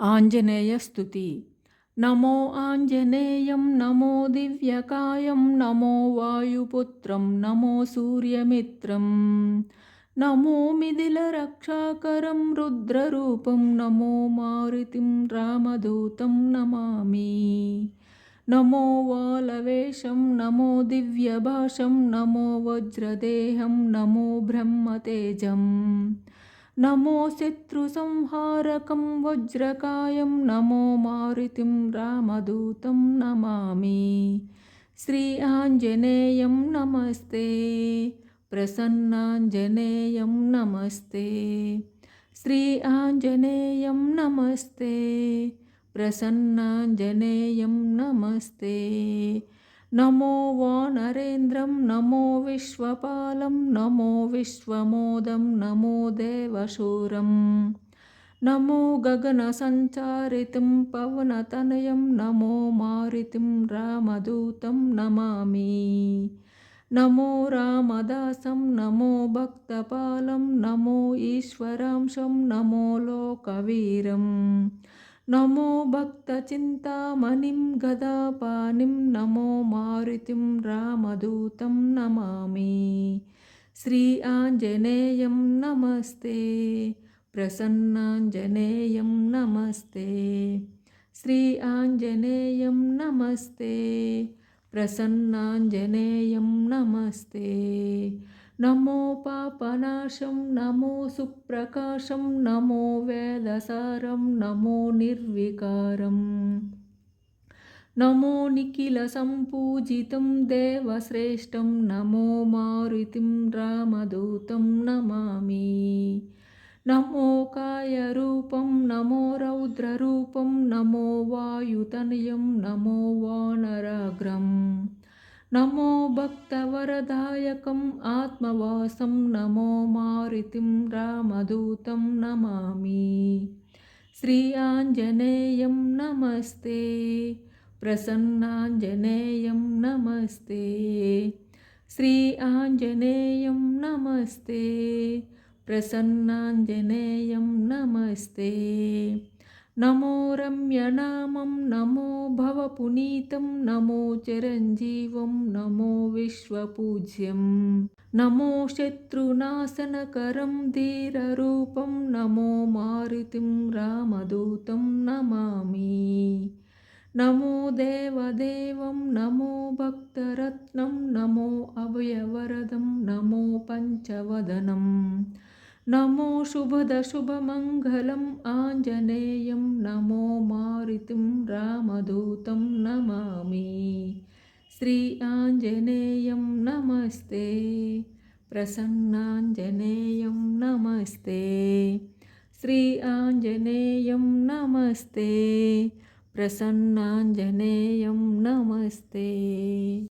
आञ्जनेयस्तुति। नमो आञ्जनेयं नमो दिव्यकायं नमो वायुपुत्रं नमो सूर्यमित्रं नमो मिथिलरक्षाकरं रुद्ररूपं नमो मारुतिं रामदूतं नमामि। नमो वालवेशं नमो दिव्यभाषं नमो वज्रदेहं नमो ब्रह्मतेजम् नमो शत्रुसंहारकं वज्रकायं नमो मारुतिं रामदूतं नमामि। श्री आञ्जनेयं नमस्ते प्रसन्नाञ्जनेयं नमस्ते। श्री आञ्जनेयं नमस्ते प्रसन्नाञ्जनेयं नमस्ते। नमो वानरेन्द्रं नमो विश्वपालं नमो विश्वमोदं नमो देवशूरं नमो गगनसञ्चारितं पवनतनयं नमो मारुतिं रामदूतं नमामि। नमो रामदासं नमो भक्तपालं नमो ईश्वरांशं नमो लोकवीरं नमो भक्तचिन्तामणिं गदापाणिं नमो मारुतिं रामदूतं नमामि। श्री आञ्जनेयं नमस्ते प्रसन्नाञ्जनेयं नमस्ते। श्री आञ्जनेयं नमस्ते प्रसन्नाञ्जनेयं नमस्ते। नमो पापनाशं नमो सुप्रकाशं नमो वेदसारं नमो निर्विकारं नमो निखिलसम्पूजितं देवश्रेष्ठं नमो मारुतिं रामदूतं नमामि। नमो कायरूपं नमो रौद्ररूपं नमो वायुतनयं नमो वानराग्रं नमो भक्तवरदायकम् आत्मवासं नमो मारुतिं रामदूतं नमामि। श्री आञ्जनेयं नमस्ते प्रसन्नाञ्जनेयं नमस्ते। श्री आञ्जनेयं नमस्ते प्रसन्नाञ्जनेयं नमस्ते। नमो रम्यनामं नमो भवपुनीतं नमो चिरञ्जीवं नमो विश्वपूज्यं नमो शत्रुनाशनकरं धीररूपं नमो मारुतिं रामदूतं नमामि। नमो देवदेवं नमो भक्तरत्नं नमो अभयवरदं नमो पञ्चवदनं नमो शुभदशुभमङ्गलम् आञ्जनेयं नमो मारुतिं रामदूतं नमामि। श्री आञ्जनेयं नमस्ते प्रसन्नाञ्जनेयं नमस्ते। श्री आञ्जनेयं नमस्ते प्रसन्नाञ्जनेयं नमस्ते।